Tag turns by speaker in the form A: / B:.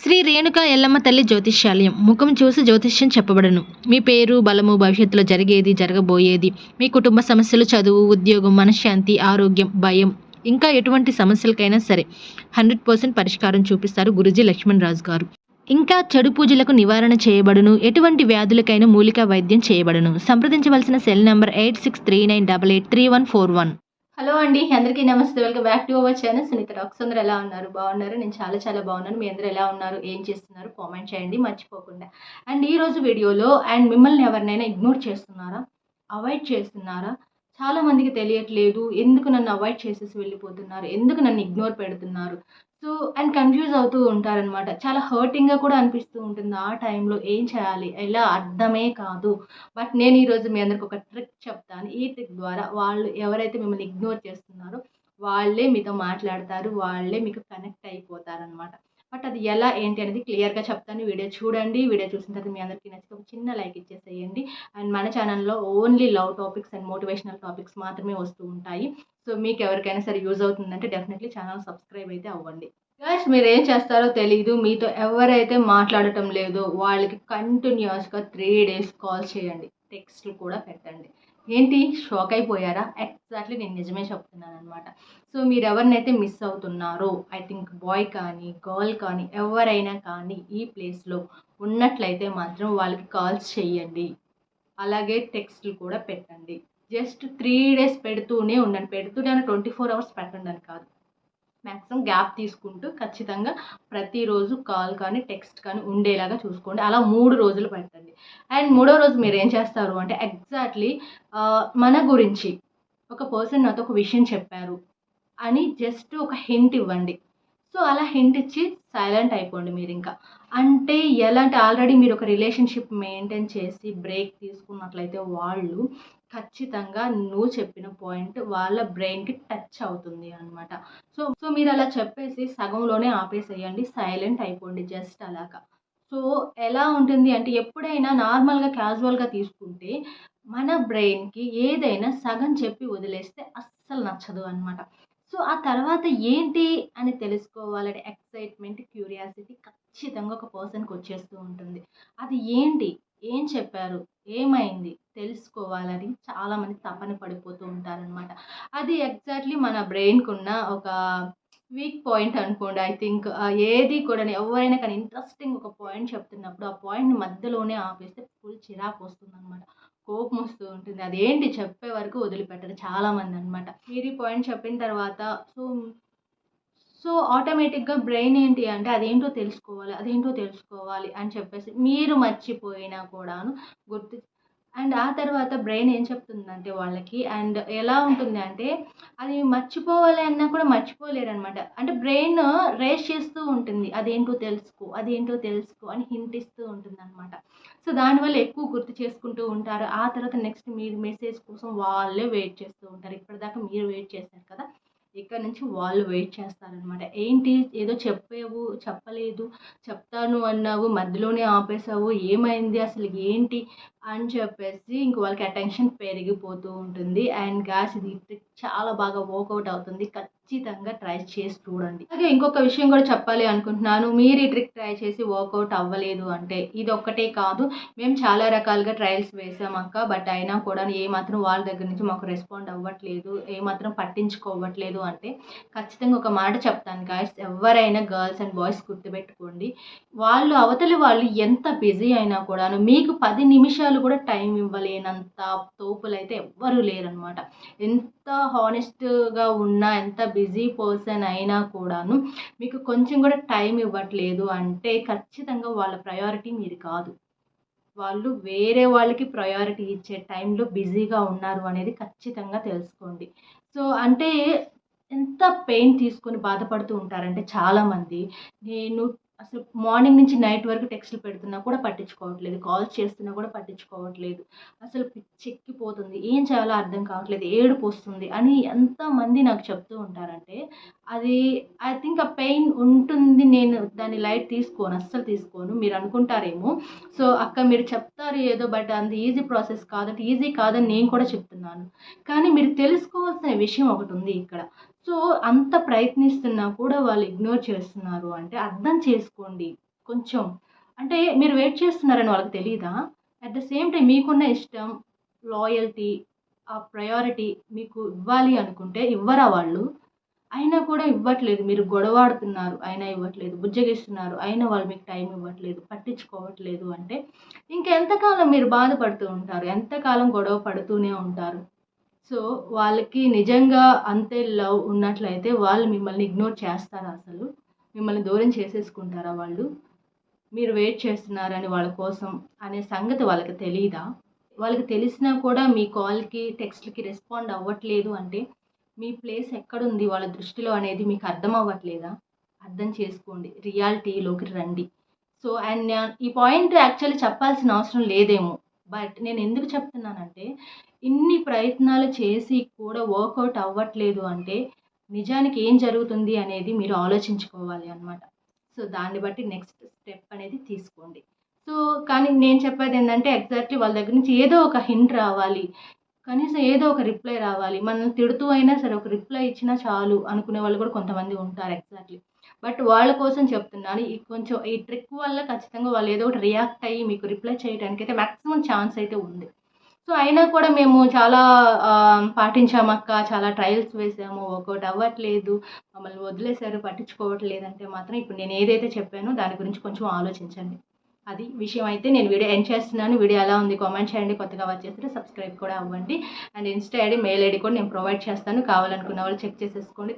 A: శ్రీ రేణుక ఎల్లమ్మ తల్లి జ్యోతిష్యాలయం. ముఖం చూసి జ్యోతిష్యం చెప్పబడును. మీ పేరు, బలము, భవిష్యత్తులో జరిగేది, జరగబోయేది, మీ కుటుంబ సమస్యలు, చదువు, ఉద్యోగం, మనశ్శాంతి, ఆరోగ్యం, భయం, ఇంకా ఎటువంటి సమస్యలకైనా సరే 100% పరిష్కారం చూపిస్తారు గురూజీ లక్ష్మణ్ రాజు గారు. ఇంకా చెడు పూజలకు నివారణ చేయబడును. ఎటువంటి వ్యాధులకైనా మూలికా వైద్యం చేయబడును. సంప్రదించవలసిన సెల్ నంబర్ 8639883141. హలో అండి, అందరికీ నమస్తే. Welcome back to our channel Sunitha talks. అందరూ ఎలా ఉన్నారు? బాగున్నారు? నేను చాలా బాగున్నాను. మీ అందరూ ఎలా ఉన్నారు? ఏం చేస్తున్నారు? కామెంట్ చేయండి మర్చిపోకుండా. అండ్ ఈరోజు వీడియోలో మిమ్మల్ని ఎవరినైనా ఇగ్నోర్ చేస్తున్నారా, అవాయిడ్ చేస్తున్నారా? చాలా మందికి తెలియట్లేదు. ఎందుకు నన్ను అవాయిడ్ చేసేసి వెళ్ళిపోతున్నారు, ఎందుకు నన్ను ఇగ్నోర్ పెడుతున్నారు, సో అండ్ కన్ఫ్యూజ్ అవుతూ ఉంటారనమాట. చాలా హర్టింగ్గా కూడా అనిపిస్తూ ఉంటుంది. ఆ టైంలో ఏం చేయాలి, ఎలా అర్థమే కాదు. బట్ నేను ఈరోజు మీ అందరికి ఒక ట్రిక్ చెప్తాను. ఈ ట్రిక్ ద్వారా వాళ్ళు ఎవరైతే మిమ్మల్ని ఇగ్నోర్ చేస్తున్నారో వాళ్ళే మీతో మాట్లాడతారు, వాళ్ళే మీకు కనెక్ట్ అయిపోతారనమాట. బట్ అది ఎలా ఏంటి అనేది క్లియర్గా చెప్తాను. వీడియో చూడండి. వీడియో చూసిన తర్వాత మీ అందరికీ నచ్చితే ఒక చిన్న లైక్ ఇచ్చేసేయండి. అండ్ మన ఛానల్లో only love topics and motivational topics మాత్రమే వస్తూ ఉంటాయి. సో మీకు ఎవరికైనా సరే యూజ్ అవుతుందంటే డెఫినెట్లీ ఛానల్ సబ్స్క్రైబ్ అయితే అవ్వండి. గైస్, మీరు ఏం చేస్తారో తెలీదు. మీతో ఎవరైతే మాట్లాడటం లేదో వాళ్ళకి కంటిన్యూస్గా 3 days కాల్ చేయండి, టెక్స్ట్లు కూడా పెట్టండి. ఏంటి, షాక్ అయిపోయారా? ఎగ్జాక్ట్లీ నేను నిజమే చెప్తున్నాను అనమాట. సో మీరు ఎవరినైతే మిస్ అవుతున్నారో, ఐ థింక్ బాయ్ కానీ గర్ల్ కానీ ఎవరైనా కానీ ఈ ప్లేస్లో ఉన్నట్లయితే మాత్రం వాళ్ళకి కాల్స్ చేయండి, అలాగే టెక్స్ట్లు కూడా పెట్టండి. జస్ట్ 3 days పెడుతూనే ఉండండి. పెడుతూనే 24 hours పెట్టండి అని కాదు, మ్యాక్సిమం గ్యాప్ తీసుకుంటూ ఖచ్చితంగా ప్రతిరోజు కాల్ కానీ టెక్స్ట్ కానీ ఉండేలాగా చూసుకోండి. అలా 3 రోజులు పెట్టండి. అండ్ 3వ రోజు మీరు ఏం చేస్తారు అంటే ఎగ్జాక్ట్లీ మన గురించి ఒక పర్సన్ నాతో ఒక విషయం చెప్పారు అని జస్ట్ ఒక హింట్ ఇవ్వండి. సో అలా హింట్ ఇచ్చి సైలెంట్ అయిపోండి మీరు. ఇంకా అంటే ఎలా అంటే ఆల్రెడీ మీరు ఒక రిలేషన్షిప్ మెయింటైన్ చేసి బ్రేక్ తీసుకున్నట్లయితే వాళ్ళు ఖచ్చితంగా నువ్వు చెప్పిన పాయింట్ వాళ్ళ బ్రెయిన్కి టచ్ అవుతుంది అనమాట. సో సో మీరు అలా చెప్పేసి సగంలోనే ఆపేసేయండి, సైలెంట్ అయిపోండి జస్ట్ అలాగా. సో ఎలా ఉంటుంది అంటే ఎప్పుడైనా నార్మల్గా క్యాజువల్గా తీసుకుంటే మన బ్రెయిన్కి ఏదైనా సగం చెప్పి వదిలేస్తే అస్సలు నచ్చదు అనమాట. సో ఆ తర్వాత ఏంటి అని తెలుసుకోవాలంటే ఎక్సైట్మెంట్, క్యూరియాసిటీ ఖచ్చితంగా ఒక పర్సన్కి వచ్చేస్తూ ఉంటుంది. అది ఏంటి, ఏం చెప్పారు, ఏమైంది తెలుసుకోవాలని చాలామంది తపన పడిపోతూ ఉంటారనమాట. అది ఎగ్జాక్ట్లీ మన బ్రెయిన్కి ఉన్న ఒక వీక్ పాయింట్ అనుకోండి. ఐ థింక్ ఏది కూడా ఎవరైనా కానీ ఇంట్రెస్టింగ్ ఒక పాయింట్ చెప్తున్నప్పుడు ఆ పాయింట్ని మధ్యలోనే ఆపేస్తే ఫుల్ చిరాకు వస్తుంది అనమాట, కోపం వస్తూ ఉంటుంది. అదేంటి చెప్పే వరకు వదిలిపెట్టరు చాలామంది అనమాట. మీరు ఈ పాయింట్ చెప్పిన తర్వాత సో సో ఆటోమేటిక్గా బ్రెయిన్ ఏంటి అంటే అదేంటో తెలుసుకోవాలి అని చెప్పేసి మీరు మర్చిపోయినా కూడాను గుర్తు. అండ్ ఆ తర్వాత బ్రెయిన్ ఏం చెప్తుందంటే వాళ్ళకి అండ్ ఎలా ఉంటుంది అంటే అది మర్చిపోవాలి అన్నా కూడా మర్చిపోలేరనమాట. అంటే బ్రెయిన్ రేస్ చేస్తూ ఉంటుంది, అదేంటో తెలుసుకో అని హింట్ ఇస్తూ ఉంటుంది అనమాట. సో దానివల్ల ఎక్కువ గుర్తు చేసుకుంటూ ఉంటారు. ఆ తర్వాత నెక్స్ట్ మీరు మెసేజ్ కోసం వాళ్ళే వెయిట్ చేస్తూ ఉంటారు. ఇప్పటిదాకా మీరు వెయిట్ చేశారు కదా, ఇక్కడ నుంచి వాళ్ళు వెయిట్ చేస్తారనమాట. ఏంటి, ఏదో చెప్పలేదు, చెప్తాను అన్నావు, మధ్యలోనే ఆపేసావు, ఏమైంది అసలు ఏంటి అని చెప్పేసి ఇంక వాళ్ళకి అటెన్షన్ పెరిగిపోతూ ఉంటుంది. అండ్ గ్యాస్ ఇది ట్రిక్ చాలా బాగా వర్కౌట్ అవుతుంది. ఖచ్చితంగా ట్రై చేసి చూడండి. అలాగే ఇంకొక విషయం కూడా చెప్పాలి అనుకుంటున్నాను. మీరు ఈ ట్రిక్ ట్రై చేసి వర్కౌట్ అవ్వలేదు అంటే ఇది ఒక్కటే కాదు, మేము చాలా రకాలుగా ట్రయల్స్ వేసాం అక్క, బట్ అయినా కూడా ఏమాత్రం వాళ్ళ దగ్గర నుంచి మాకు రెస్పాండ్ అవ్వట్లేదు, ఏమాత్రం పట్టించుకోవట్లేదు అంటే ఖచ్చితంగా ఒక మాట చెప్తాను గాయస్. ఎవరైనా గర్ల్స్ అండ్ బాయ్స్ గుర్తుపెట్టుకోండి, అవతలి వాళ్ళు ఎంత బిజీ అయినా కూడాను మీకు 10 నిమిషాలు కూడా టైం ఇవ్వలేనంత తోపులైతే ఎవ్వరూ లేరనమాట. ఎంత హానెస్ట్గా ఉన్నా, ఎంత బిజీ పర్సన్ అయినా కూడాను మీకు కొంచెం కూడా టైం ఇవ్వట్లేదు అంటే ఖచ్చితంగా వాళ్ళ ప్రయారిటీ మీరు కాదు, వాళ్ళు వేరే వాళ్ళకి ప్రయారిటీ ఇచ్చే టైంలో బిజీగా ఉన్నారు అనేది ఖచ్చితంగా తెలుసుకోండి. సో అంటే ఎంత పెయిన్ తీసుకొని బాధపడుతూ ఉంటారంటే చాలామంది, నేను అసలు మార్నింగ్ నుంచి నైట్ వరకు టెక్స్ట్లు పెడుతున్నా కూడా పట్టించుకోవట్లేదు, కాల్స్ చేస్తున్నా కూడా పట్టించుకోవట్లేదు, అసలు పిచ్చెక్కిపోతుంది, ఏం చేయాలో అర్థం కావట్లేదు, ఏడుపు వస్తుంది అని ఎంతమంది నాకు చెప్తూ ఉంటారంటే అది ఐ థింక్ ఆ పెయిన్ ఉంటుంది. నేను దాన్ని లైట్ అస్సలు తీసుకోను. మీరు అనుకుంటారేమో సో అక్క మీరు చెప్తారు ఏదో, బట్ అంత ఈజీ ప్రాసెస్ కాదంటే ఈజీ కాదని నేను కూడా చెప్తున్నాను. కానీ మీరు తెలుసుకోవాల్సిన విషయం ఒకటి ఉంది ఇక్కడ. సో అంత ప్రయత్నిస్తున్నా కూడా వాళ్ళు ఇగ్నోర్ చేస్తున్నారు అంటే అర్థం చేసుకోండి, కొంచెం అంటే మీరు వెయిట్ చేస్తున్నారని వాళ్ళకి తెలీదా? అట్ ద సేమ్ టైమ్ మీకున్న ఇష్టం, లాయల్టీ, ఆ ప్రయారిటీ మీకు ఇవ్వాలి అనుకుంటే ఇవ్వరా వాళ్ళు? అయినా కూడా ఇవ్వట్లేదు. మీరు గొడవాడుతున్నారు, అయినా ఇవ్వట్లేదు. బుజ్జగిస్తున్నారు, అయినా వాళ్ళు మీకు టైం ఇవ్వట్లేదు, పట్టించుకోవట్లేదు అంటే ఇంకెంతకాలం మీరు బాధపడుతూ ఉంటారు? ఎంతకాలం గొడవ పడుతూనే ఉంటారు? సో, వాళ్ళకి నిజంగా అంతే లవ్ ఉన్నట్లయితే వాళ్ళు మిమ్మల్ని ఇగ్నోర్ చేస్తారా అసలు? మిమ్మల్ని దూరం చేసేసుకుంటారా వాళ్ళు? మీరు వెయిట్ చేస్తున్నారని వాళ్ళ కోసం అనే సంగతి వాళ్ళకి తెలీదా? వాళ్ళకి తెలిసినా కూడా మీ కాల్‌కి, టెక్స్ట్‌లకి రెస్పాండ్ అవ్వట్లేదు అంటే మీ ప్లేస్ ఎక్కడుంది వాళ్ళ దృష్టిలో అనేది మీకు అర్థం అవ్వట్లేదా? అర్థం చేసుకోండి. రియాలిటీలోకి రండి. సో, అండ్ ఈ పాయింట్ యాక్చువల్లీ చెప్పాల్సిన అవసరం లేదేమో. బట్ నేను ఎందుకు చెప్తున్నానంటే, ఇన్ని ప్రయత్నాలు చేసి కూడా వర్కౌట్ అవ్వట్లేదు అంటే, నిజానికి ఏం జరుగుతుంది అనేది మీరు ఆలోచించుకోవాలి అన్నమాట. సో, దాన్ని బట్టి నెక్స్ట్ స్టెప్ అనేది తీసుకోండి. సో, కానీ నేను చెప్పేదేంటంటే ఎగ్జాక్ట్‌లీ వాళ్ళ దగ్గర నుంచి ఏదో ఒక హింట్ రావాలి. కనీసం ఏదో ఒక రిప్లై రావాలి. మనల్ని తిడుతూ అయినా సరే ఒక రిప్లై ఇచ్చినా చాలు అనుకునే వాళ్ళు కూడా కొంతమంది ఉంటారు ఎగ్జాక్ట్‌లీ. బట్ వాళ్ళ కోసం చెప్తున్నాను. ఈ కొంచెం ఈ ట్రిక్ వల్ల ఖచ్చితంగా వాళ్ళు ఏదో ఒకటి రియాక్ట్ అయ్యి మీకు రిప్లై చేయడానికైతే మాక్సిమం ఛాన్స్ అయితే ఉంది. సో, అయినా కూడా మేము చాలా పాటించామక్క, చాలా ట్రయల్స్ వేసాము, వర్కౌట్ అవ్వట్లేదు, మమ్మల్ని వదిలేసారు, పట్టించుకోవట్లేదంటే మాత్రం ఇప్పుడు నేను ఏదైతే చెప్పానో దాని గురించి కొంచెం ఆలోచించండి. అది విషయం అయితే నేను వీడియో ఎండ్ చేస్తున్నాను. వీడియో ఎలా ఉంది కామెంట్ చేయండి. కొత్తగా వాచ్ చేస్తే సబ్స్క్రైబ్ కూడా అవ్వండి. And Insta ID, mail ID కూడా నేను ప్రొవైడ్ చేస్తాను. కావాలనుకున్న వాళ్ళు చెక్ చేసేసుకోండి.